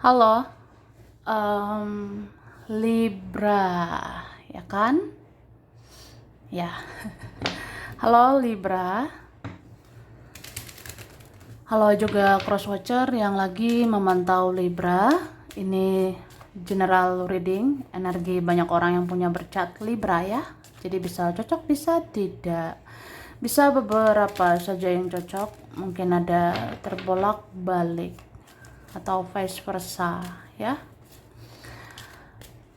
Halo, em, Libra, ya kan? Ya, halo Libra. Halo juga crosswatcher yang lagi memantau Libra. Ini general reading, energi banyak orang yang punya bercat Libra ya. Jadi bisa cocok, bisa tidak. Bisa beberapa saja yang cocok, mungkin ada terbolak balik atau vice versa ya.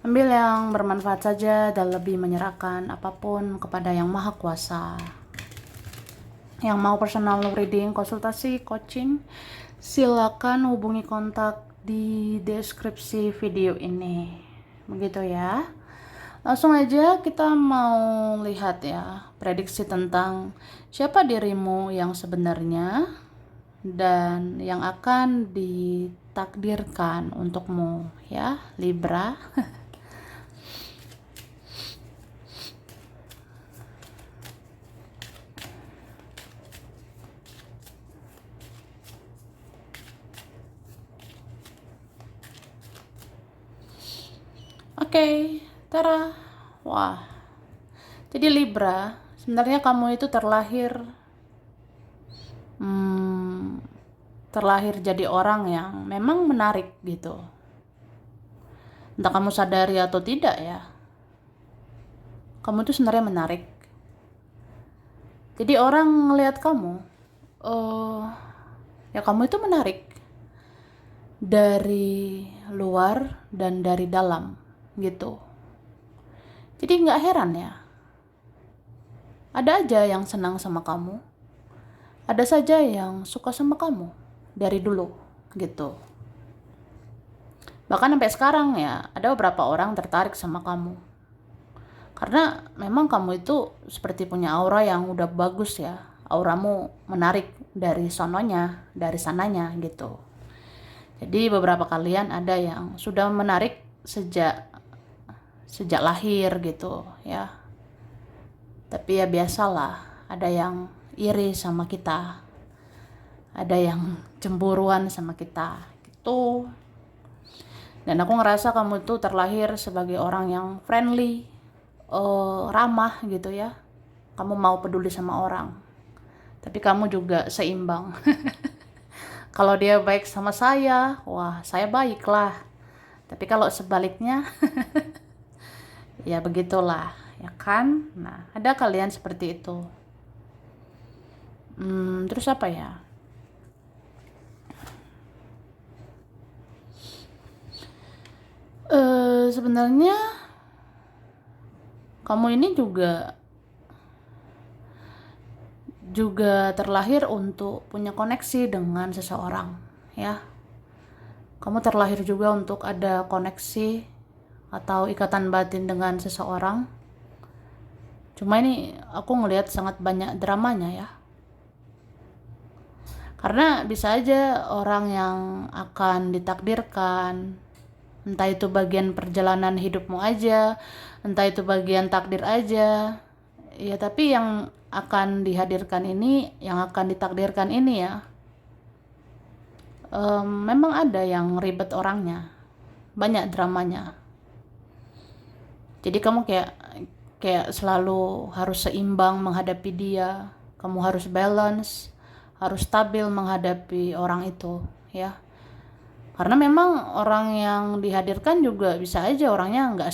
Ambil yang bermanfaat saja dan lebih menyerahkan apapun kepada Yang Maha Kuasa. Yang mau personal reading, konsultasi, coaching, silakan hubungi kontak di deskripsi video ini. Begitu ya. Langsung aja kita mau lihat ya, prediksi tentang siapa dirimu yang sebenarnya dan yang akan ditakdirkan untukmu ya, Libra. Oke, Tara. Wah, jadi Libra, sebenarnya kamu itu hmm, terlahir jadi orang yang memang menarik gitu. Entah kamu sadari atau tidak ya, kamu itu sebenarnya menarik. Jadi orang ngelihat kamu, ya kamu itu menarik dari luar dan dari dalam gitu. Jadi nggak heran ya, ada aja yang senang sama kamu, ada saja yang suka sama kamu dari dulu gitu. Bahkan sampai sekarang ya, ada beberapa orang tertarik sama kamu. Karena memang kamu itu seperti punya aura yang udah bagus ya. Auramu menarik dari sononya, dari sananya gitu. Jadi beberapa kalian ada yang sudah menarik sejak lahir gitu ya. Tapi ya biasalah, ada yang iri sama kita, ada yang cemburuan sama kita gitu. Dan aku ngerasa kamu tuh terlahir sebagai orang yang friendly, ramah gitu ya. Kamu mau peduli sama orang, tapi kamu juga seimbang. Kalau dia baik sama saya, wah saya baiklah. Tapi kalau sebaliknya, ya begitulah, ya kan? Nah, ada kalian seperti itu. Terus apa ya? Sebenarnya kamu ini juga terlahir untuk punya koneksi dengan seseorang, ya. Kamu terlahir juga untuk ada koneksi atau ikatan batin dengan seseorang. Cuma ini aku ngelihat sangat banyak dramanya ya. Karena bisa aja orang yang akan ditakdirkan, entah itu bagian perjalanan hidupmu aja, entah itu bagian takdir aja. Ya tapi yang akan dihadirkan ini, yang akan ditakdirkan ini ya, memang ada yang ribet orangnya, banyak dramanya. Jadi kamu kayak selalu harus seimbang menghadapi dia, kamu harus balance, harus stabil menghadapi orang itu ya. Karena memang orang yang dihadirkan juga bisa aja orangnya nggak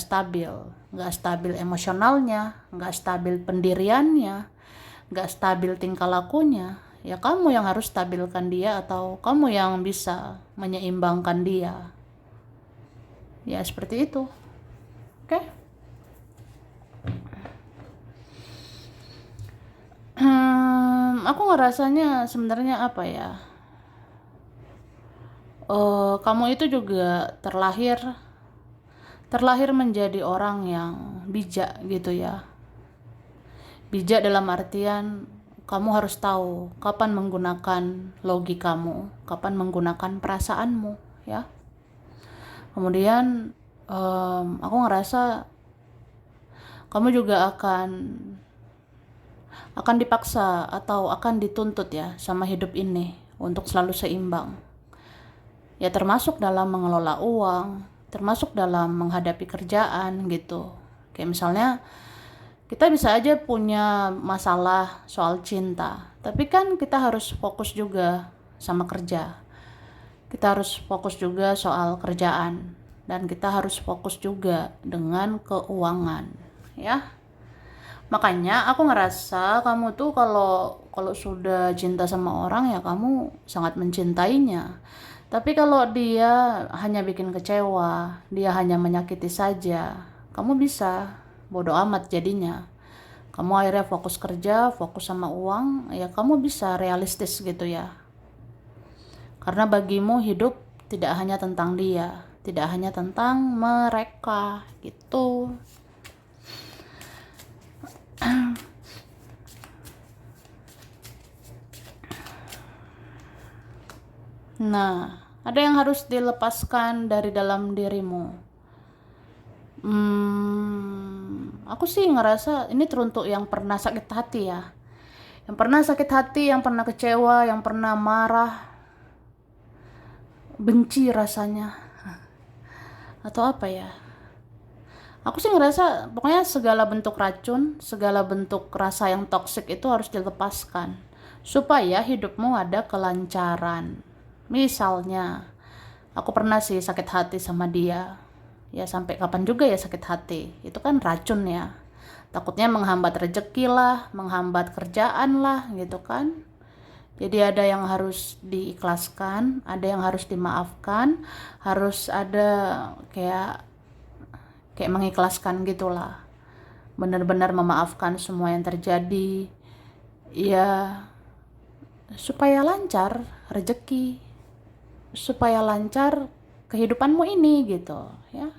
stabil emosionalnya, nggak stabil pendiriannya, nggak stabil tingkah lakunya. Ya kamu yang harus stabilkan dia atau kamu yang bisa menyeimbangkan dia. Ya seperti itu. Oke? Aku ngerasanya sebenarnya apa ya? Kamu itu juga terlahir menjadi orang yang bijak gitu ya. Bijak dalam artian kamu harus tahu kapan menggunakan logikamu, kapan menggunakan perasaanmu ya. Kemudian aku ngerasa kamu juga akan dipaksa atau akan dituntut ya sama hidup ini untuk selalu seimbang. Ya termasuk dalam mengelola uang, termasuk dalam menghadapi kerjaan gitu. Kayak misalnya kita bisa aja punya masalah soal cinta, tapi kan kita harus fokus juga sama kerja. Kita harus fokus juga soal kerjaan, dan kita harus fokus juga dengan keuangan, ya. Makanya aku ngerasa kamu tuh kalau kalau sudah cinta sama orang ya kamu sangat mencintainya. Tapi kalau dia hanya bikin kecewa, dia hanya menyakiti saja, kamu bisa bodo amat jadinya. Kamu akhirnya fokus kerja, fokus sama uang, ya kamu bisa realistis gitu ya. Karena bagimu hidup tidak hanya tentang dia, tidak hanya tentang mereka gitu. Nah, ada yang harus dilepaskan dari dalam dirimu. Aku sih ngerasa ini teruntuk yang pernah sakit hati ya. Yang pernah sakit hati, yang pernah kecewa, yang pernah marah, benci rasanya. Atau apa ya? Aku sih ngerasa pokoknya segala bentuk racun, segala bentuk rasa yang toksik itu harus dilepaskan. Supaya hidupmu ada kelancaran. Misalnya, aku pernah sih sakit hati sama dia. Ya sampai kapan juga ya sakit hati. Itu kan racun ya. Takutnya menghambat rezeki lah, menghambat kerjaan lah gitu kan. Jadi ada yang harus diikhlaskan, ada yang harus dimaafkan, harus ada kayak kayak mengikhlaskan gitulah. Benar-benar memaafkan semua yang terjadi. Ya supaya lancar rezeki, supaya lancar kehidupanmu ini gitu ya.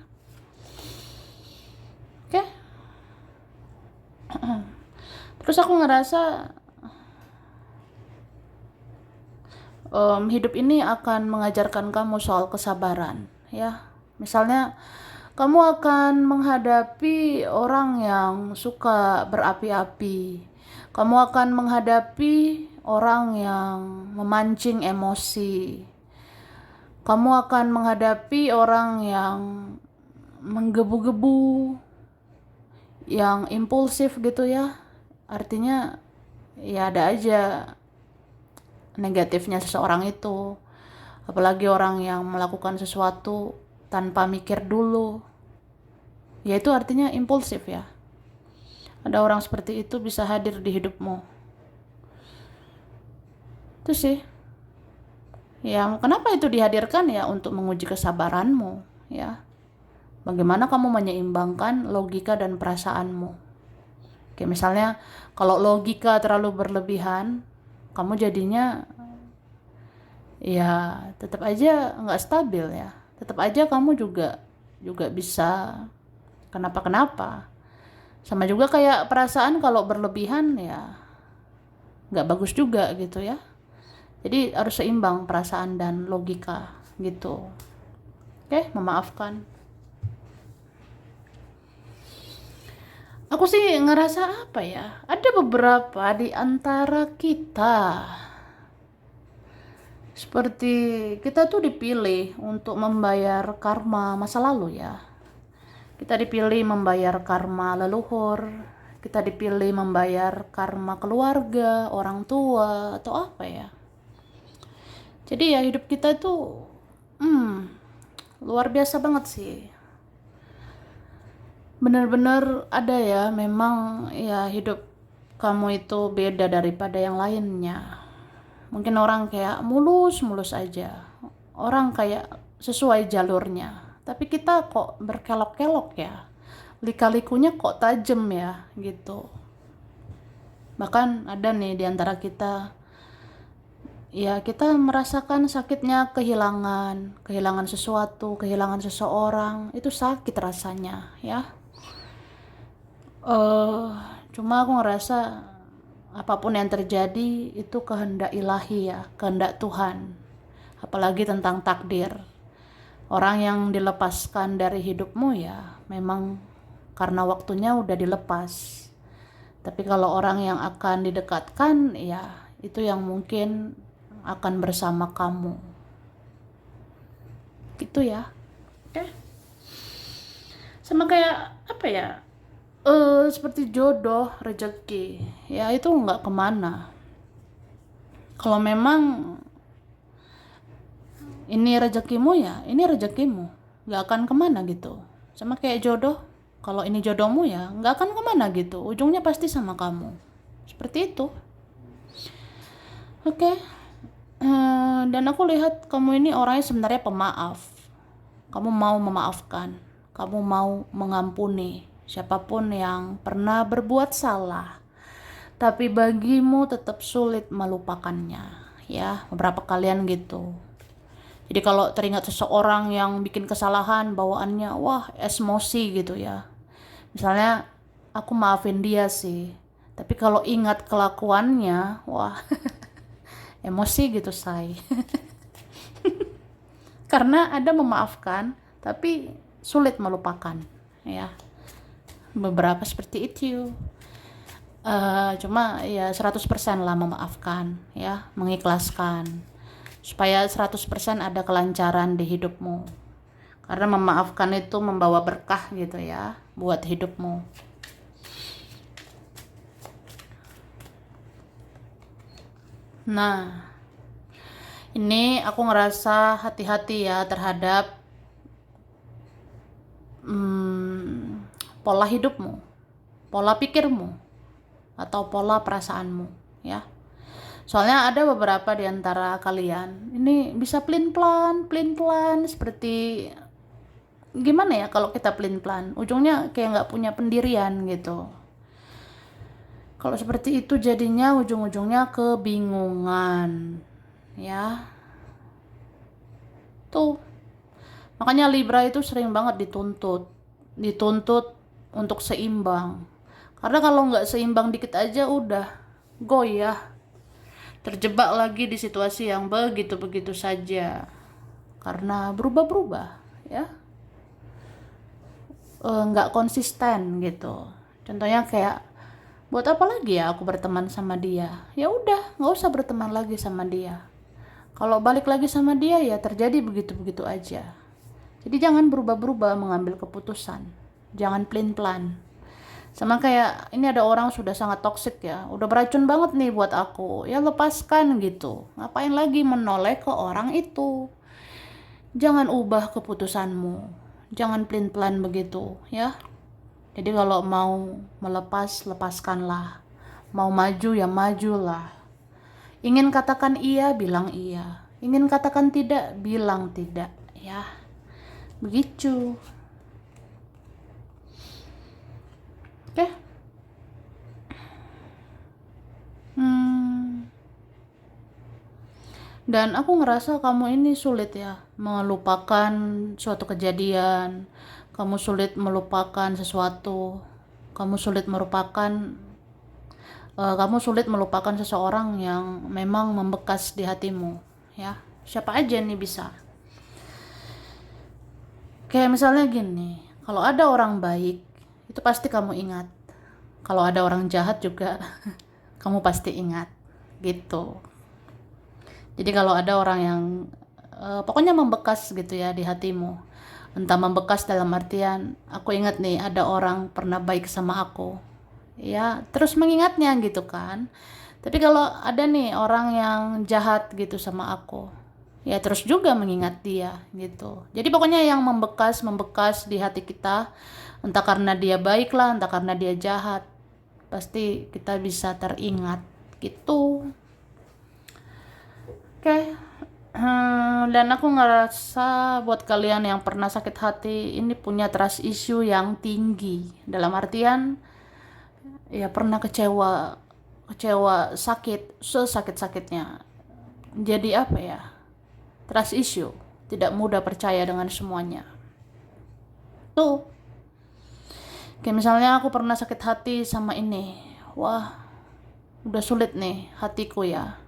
Oke. Terus aku ngerasa hidup ini akan mengajarkan kamu soal kesabaran ya. Misalnya kamu akan menghadapi orang yang suka berapi-api. Kamu akan menghadapi orang yang memancing emosi. Kamu akan menghadapi orang yang menggebu-gebu, yang impulsif gitu ya. Artinya ya ada aja negatifnya seseorang itu. Apalagi orang yang melakukan sesuatu tanpa mikir dulu. Ya itu artinya impulsif ya. Ada orang seperti itu bisa hadir di hidupmu. Itu sih. Ya, kenapa itu dihadirkan ya untuk menguji kesabaranmu, ya. Bagaimana kamu menyeimbangkan logika dan perasaanmu. Kayak misalnya kalau logika terlalu berlebihan, kamu jadinya ya tetap aja nggak stabil ya. Tetap aja kamu juga bisa kenapa-kenapa. Sama juga kayak perasaan kalau berlebihan ya nggak bagus juga gitu ya. Jadi harus seimbang perasaan dan logika gitu. Oke, memaafkan. Aku sih ngerasa apa ya? Ada beberapa di antara kita seperti kita tuh dipilih untuk membayar karma masa lalu ya. Kita dipilih membayar karma leluhur, kita dipilih membayar karma keluarga, orang tua, atau apa ya. Jadi ya hidup kita tuh luar biasa banget sih. Benar-benar ada ya, memang ya hidup kamu itu beda daripada yang lainnya. Mungkin orang kayak mulus-mulus aja. Orang kayak sesuai jalurnya. Tapi kita kok berkelok-kelok ya. Lika-likunya kok tajam ya gitu. Bahkan ada nih di antara kita, ya kita merasakan sakitnya kehilangan sesuatu, kehilangan seseorang. Itu sakit rasanya ya. Cuma aku ngerasa apapun yang terjadi itu kehendak ilahi ya, kehendak Tuhan. Apalagi tentang takdir. Orang yang dilepaskan dari hidupmu ya memang karena waktunya udah dilepas. Tapi kalau orang yang akan didekatkan ya itu yang mungkin akan bersama kamu. gitu ya. Oke. Sama kayak apa ya, seperti jodoh, rezeki ya, itu nggak kemana. Kalau memang ini rezekimu ya ini rezekimu, nggak akan kemana gitu. Sama kayak jodoh, kalau ini jodohmu ya nggak akan kemana gitu, ujungnya pasti sama kamu, seperti itu. Oke. Dan aku lihat kamu ini orangnya sebenarnya pemaaf. Kamu mau memaafkan, kamu mau mengampuni siapapun yang pernah berbuat salah, tapi bagimu tetap sulit melupakannya ya. Beberapa kalian gitu. Jadi kalau teringat seseorang yang bikin kesalahan, bawaannya wah emosi gitu ya. Misalnya aku maafin dia sih, tapi kalau ingat kelakuannya, wah emosi gitu say. Karena ada memaafkan tapi sulit melupakan ya. Beberapa seperti itu. Cuma ya 100% lah memaafkan ya, mengikhlaskan supaya 100% ada kelancaran di hidupmu. Karena memaafkan itu membawa berkah gitu ya buat hidupmu. Nah, ini aku ngerasa hati-hati ya terhadap pola hidupmu, pola pikirmu, atau pola perasaanmu ya. Soalnya ada beberapa di antara kalian ini bisa pelin-pelan seperti gimana ya, kalau kita pelin-pelan ujungnya kayak nggak punya pendirian gitu. Kalau seperti itu jadinya ujung-ujungnya kebingungan ya. Tuh, makanya Libra itu sering banget dituntut untuk seimbang. Karena kalau nggak seimbang dikit aja udah goyah, terjebak lagi di situasi yang begitu-begitu saja. Karena berubah-berubah ya, nggak konsisten gitu. Contohnya kayak, buat apa lagi ya aku berteman sama dia? Ya udah, nggak usah berteman lagi sama dia. Kalau balik lagi sama dia ya terjadi begitu-begitu aja. Jadi jangan berubah-berubah mengambil keputusan. Jangan pelin-pelan. Sama kayak ini ada orang sudah sangat toksik ya, udah beracun banget nih buat aku. Ya lepaskan gitu. Ngapain lagi menoleh ke orang itu? Jangan ubah keputusanmu. Jangan pelin-pelan begitu ya. Jadi kalau mau melepas, lepaskanlah. Mau maju ya majulah. Ingin katakan iya, bilang iya. Ingin katakan tidak, bilang tidak ya. Begitu. Oke. Dan aku ngerasa kamu ini sulit ya melupakan suatu kejadian. Kamu sulit melupakan sesuatu. Kamu sulit melupakan seseorang yang memang membekas di hatimu ya. Siapa aja nih bisa. Kayak misalnya gini, kalau ada orang baik itu pasti kamu ingat. Kalau ada orang jahat juga kamu pasti ingat gitu. Jadi kalau ada orang yang pokoknya membekas gitu ya di hatimu, entah membekas dalam artian aku ingat nih ada orang pernah baik sama aku ya, terus mengingatnya gitu kan. Tapi kalau ada nih orang yang jahat gitu sama aku, ya terus juga mengingat dia gitu. Jadi pokoknya yang membekas di hati kita, entah karena dia baik lah, entah karena dia jahat, pasti kita bisa teringat gitu. Oke. Dan aku ngerasa buat kalian yang pernah sakit hati ini punya trust issue yang tinggi, dalam artian ya pernah kecewa sakit sesakit-sakitnya. Jadi apa ya, trust issue, tidak mudah percaya dengan semuanya tuh. Kayak misalnya aku pernah sakit hati sama ini, wah udah sulit nih hatiku ya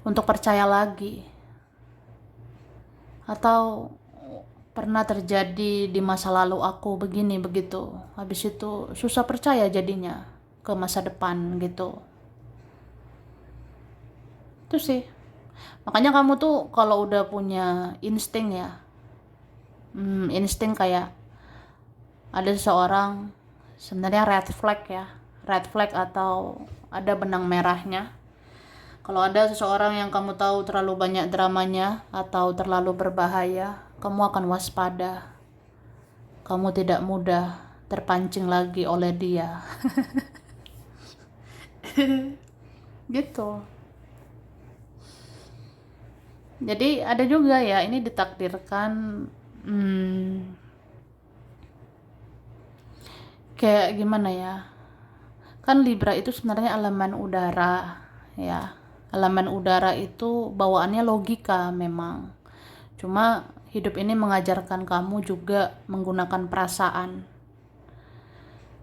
untuk percaya lagi. Atau pernah terjadi di masa lalu aku begini begitu, habis itu susah percaya jadinya ke masa depan gitu. Itu sih, makanya kamu tuh kalau udah punya insting ya, insting kayak ada seseorang, sebenarnya red flag atau ada benang merahnya. Kalau ada seseorang yang kamu tahu terlalu banyak dramanya atau terlalu berbahaya, kamu akan waspada. Kamu tidak mudah terpancing lagi oleh dia. Gitu. Jadi ada juga ya, ini ditakdirkan kayak gimana ya, kan Libra itu sebenarnya elemen udara ya. Elemen udara itu bawaannya logika memang, cuma hidup ini mengajarkan kamu juga menggunakan perasaan.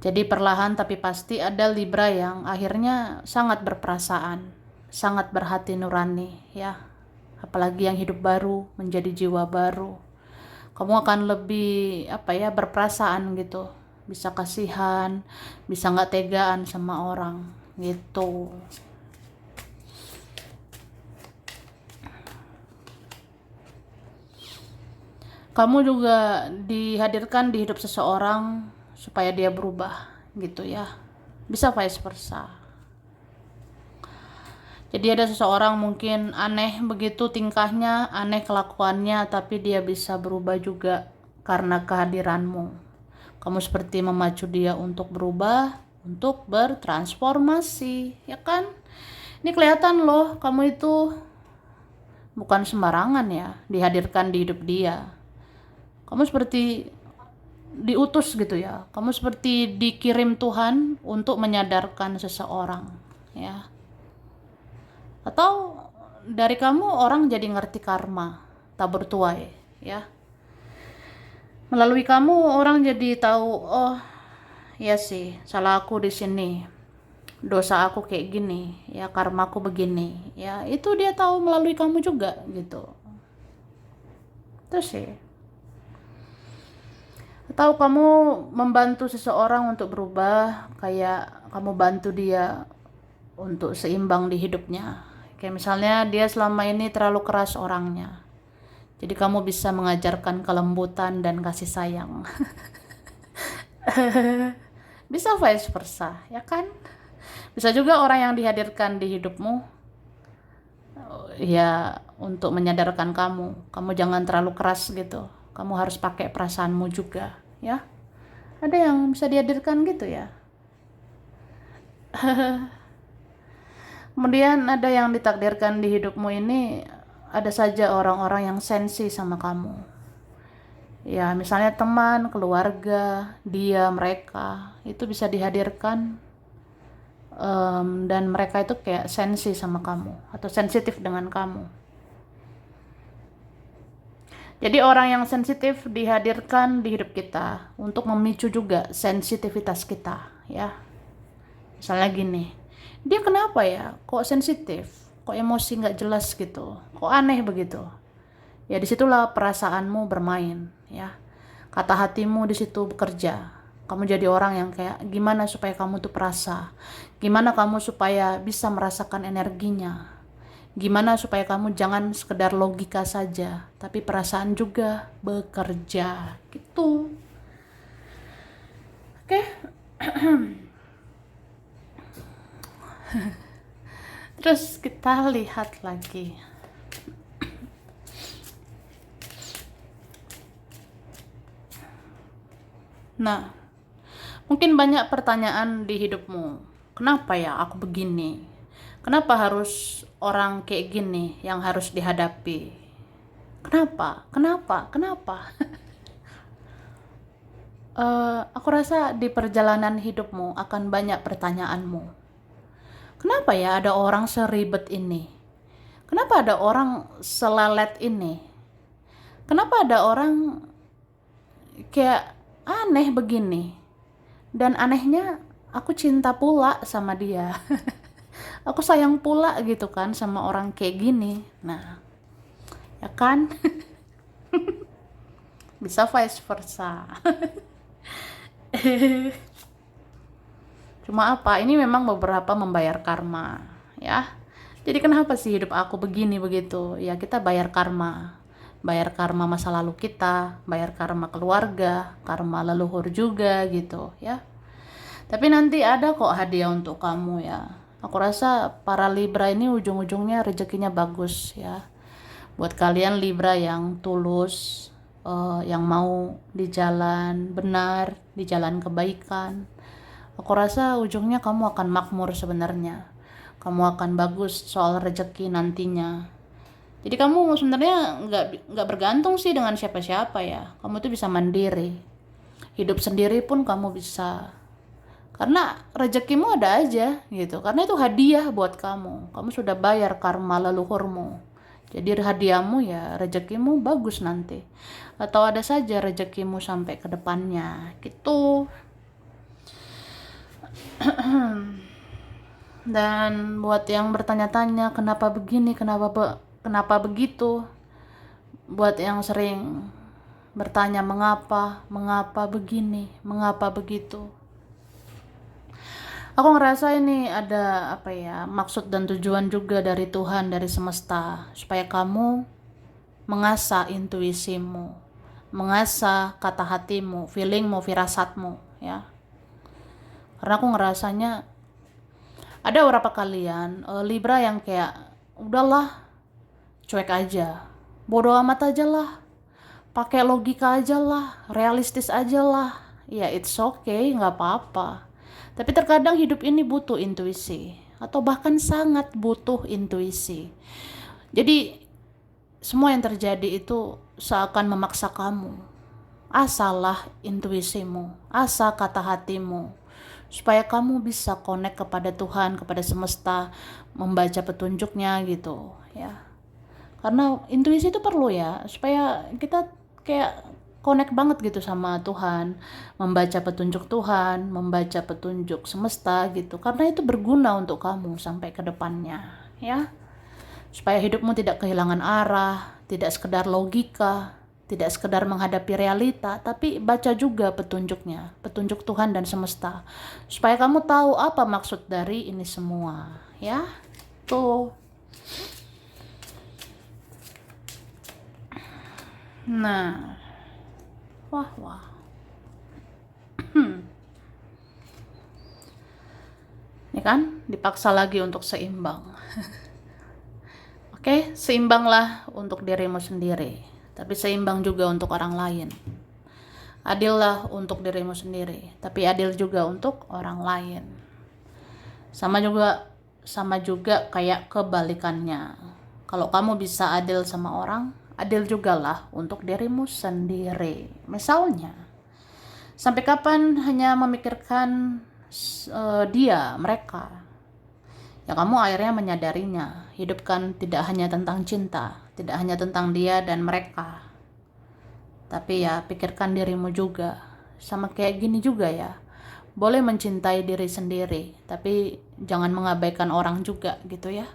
Jadi perlahan tapi pasti ada Libra yang akhirnya sangat berperasaan, sangat berhati nurani ya. Apalagi yang hidup baru, menjadi jiwa baru, kamu akan lebih berperasaan gitu, bisa kasihan, bisa nggak tegaan sama orang gitu. Kamu juga dihadirkan di hidup seseorang supaya dia berubah gitu ya, bisa vice versa. Jadi ada seseorang mungkin aneh begitu tingkahnya, aneh kelakuannya, tapi dia bisa berubah juga karena kehadiranmu. Kamu seperti memacu dia untuk berubah, untuk bertransformasi, ya kan? Ini kelihatan loh, kamu itu bukan sembarangan ya dihadirkan di hidup dia. Kamu seperti diutus gitu ya. Kamu seperti dikirim Tuhan untuk menyadarkan seseorang, ya. Atau dari kamu orang jadi ngerti karma, tabur tuai, ya. Melalui kamu orang jadi tahu, oh, ya sih, salah aku di sini. Dosa aku kayak gini, ya karmaku begini. Ya, itu dia tahu melalui kamu juga gitu. Terus sih. Atau kamu membantu seseorang untuk berubah, kayak kamu bantu dia untuk seimbang di hidupnya. Kayak misalnya dia selama ini terlalu keras orangnya, jadi kamu bisa mengajarkan kelembutan dan kasih sayang. Bisa vice versa, ya kan? Bisa juga orang yang dihadirkan di hidupmu ya untuk menyadarkan kamu jangan terlalu keras gitu. Kamu harus pakai perasaanmu juga, ya. Ada yang bisa dihadirkan gitu ya. Kemudian ada yang ditakdirkan di hidupmu ini, ada saja orang-orang yang sensi sama kamu. Ya, misalnya teman, keluarga, mereka itu bisa dihadirkan, dan mereka itu kayak sensi sama kamu atau sensitif dengan kamu. Jadi orang yang sensitif dihadirkan di hidup kita untuk memicu juga sensitivitas kita, ya. Misalnya gini, dia kenapa ya kok sensitif, kok emosi nggak jelas gitu, kok aneh begitu. Ya disitulah perasaanmu bermain, ya. Kata hatimu di situ bekerja. Kamu jadi orang yang kayak gimana supaya kamu tuh perasa, gimana kamu supaya bisa merasakan energinya, gimana supaya kamu jangan sekedar logika saja, tapi perasaan juga bekerja gitu. Oke. Terus kita lihat lagi. Nah, mungkin banyak pertanyaan di hidupmu. Kenapa ya aku begini? Kenapa harus orang kayak gini yang harus dihadapi? Kenapa? Aku rasa di perjalanan hidupmu akan banyak pertanyaanmu. Kenapa ya ada orang seribet ini? Kenapa ada orang selelet ini? Kenapa ada orang kayak aneh begini? Dan anehnya aku cinta pula sama dia. Aku sayang pula gitu kan sama orang kayak gini. Nah, ya kan? Bisa vice versa. Cuma apa? Ini memang beberapa membayar karma, ya. Jadi kenapa sih hidup aku begini begitu? Ya kita bayar karma. bayar karma masa lalu kita, bayar karma keluarga, karma leluhur juga gitu ya. Tapi nanti ada kok hadiah untuk kamu ya. Aku rasa para Libra ini ujung-ujungnya rezekinya bagus ya. Buat kalian Libra yang tulus, yang mau di jalan benar, di jalan kebaikan, aku rasa ujungnya kamu akan makmur sebenarnya. Kamu akan bagus soal rezeki nantinya. Jadi kamu sebenarnya nggak bergantung sih dengan siapa-siapa ya. Kamu tuh bisa mandiri. Hidup sendiri pun kamu bisa. Karena rezekimu ada aja gitu. Karena itu hadiah buat kamu. Kamu sudah bayar karma leluhurmu. Jadi hadiahmu ya rezekimu bagus nanti. Atau ada saja rezekimu sampai ke depannya. Gitu. Dan buat yang bertanya-tanya kenapa begini, kenapa begitu, buat yang sering bertanya mengapa begini, mengapa begitu, aku ngerasa ini ada maksud dan tujuan juga dari Tuhan, dari semesta, supaya kamu mengasah intuisimu, mengasah kata hatimu, feelingmu, firasatmu ya. Karena aku ngerasanya ada beberapa kalian Libra yang kayak udahlah, cuek aja, bodo amat aja lah, pakai logika aja lah, realistis aja lah. Ya it's okay, nggak apa-apa. Tapi terkadang hidup ini butuh intuisi, atau bahkan sangat butuh intuisi. Jadi semua yang terjadi itu seakan memaksa kamu. Asalah intuisimu, asah kata hatimu, supaya kamu bisa connect kepada Tuhan, kepada semesta, membaca petunjuknya gitu ya. Karena intuisi itu perlu ya, supaya kita kayak connect banget gitu sama Tuhan, membaca petunjuk Tuhan, membaca petunjuk semesta gitu. Karena itu berguna untuk kamu sampai ke depannya ya. Supaya hidupmu tidak kehilangan arah, tidak sekedar logika, tidak sekedar menghadapi realita, tapi baca juga petunjuknya, petunjuk Tuhan dan semesta. Supaya kamu tahu apa maksud dari ini semua, ya. Tuh. Nah. Wah. Ini kan dipaksa lagi untuk seimbang. Oke, seimbanglah untuk dirimu sendiri, tapi seimbang juga untuk orang lain. Adillah untuk dirimu sendiri, tapi adil juga untuk orang lain. Sama juga kayak kebalikannya. Kalau kamu bisa adil sama orang, adil jugalah untuk dirimu sendiri. Misalnya, sampai kapan hanya memikirkan mereka? Ya kamu akhirnya menyadarinya, hidup kan tidak hanya tentang cinta, tidak hanya tentang dia dan mereka. Tapi ya pikirkan dirimu juga, sama kayak gini juga ya. Boleh mencintai diri sendiri, tapi jangan mengabaikan orang juga gitu ya.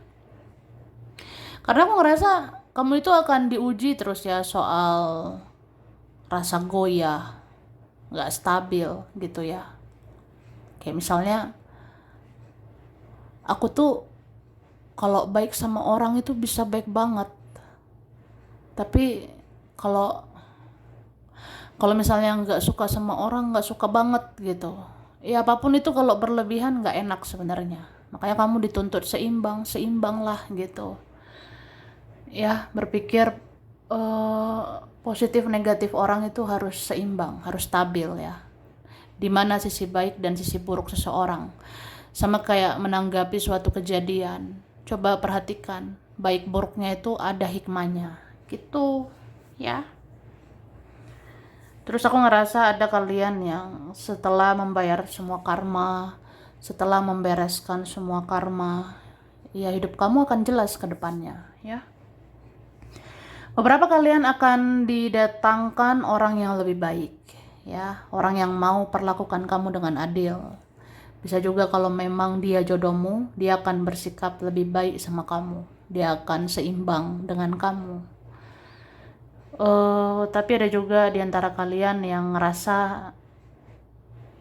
Karena aku ngerasa kamu itu akan diuji terus ya soal rasa goyah, gak stabil gitu ya. Kayak misalnya, aku tuh kalau baik sama orang itu bisa baik banget. Tapi kalau misalnya nggak suka sama orang, nggak suka banget gitu. Ya apapun itu kalau berlebihan nggak enak sebenarnya. Makanya kamu dituntut seimbang lah gitu. Ya berpikir positif negatif orang itu harus seimbang, harus stabil ya. Dimana sisi baik dan sisi buruk seseorang. Sama kayak menanggapi suatu kejadian, coba perhatikan baik buruknya itu ada hikmahnya gitu ya. Terus aku ngerasa ada kalian yang setelah membayar semua karma, setelah membereskan semua karma, ya hidup kamu akan jelas ke depannya ya. Beberapa kalian akan didatangkan orang yang lebih baik ya, orang yang mau perlakukan kamu dengan adil. Bisa juga kalau memang dia jodohmu, dia akan bersikap lebih baik sama kamu. Dia akan seimbang dengan kamu. Tapi ada juga di antara kalian yang ngerasa,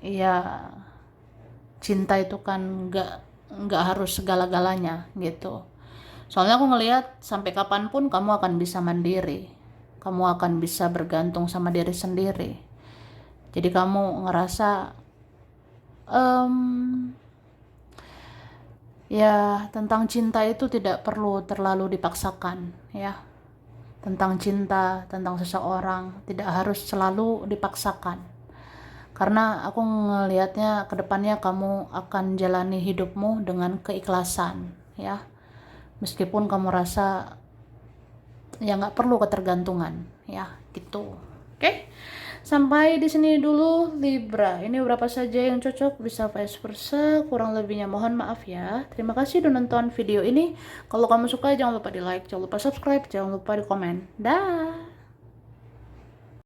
ya cinta itu kan nggak harus segala-galanya gitu. Soalnya aku ngelihat sampai kapanpun kamu akan bisa mandiri. kamu akan bisa bergantung sama diri sendiri. Jadi kamu ngerasa ya tentang cinta itu tidak perlu terlalu dipaksakan ya. Tentang cinta, tentang seseorang tidak harus selalu dipaksakan. Karena aku ngelihatnya ke depannya kamu akan jalani hidupmu dengan keikhlasan ya. Meskipun kamu rasa ya nggak perlu ketergantungan ya gitu. Oke? Sampai di sini dulu Libra. Ini beberapa saja yang cocok, bisa vice versa. Kurang lebihnya mohon maaf ya. Terima kasih udah nonton video ini. Kalau kamu suka jangan lupa di like, jangan lupa subscribe, jangan lupa di komen. Dah.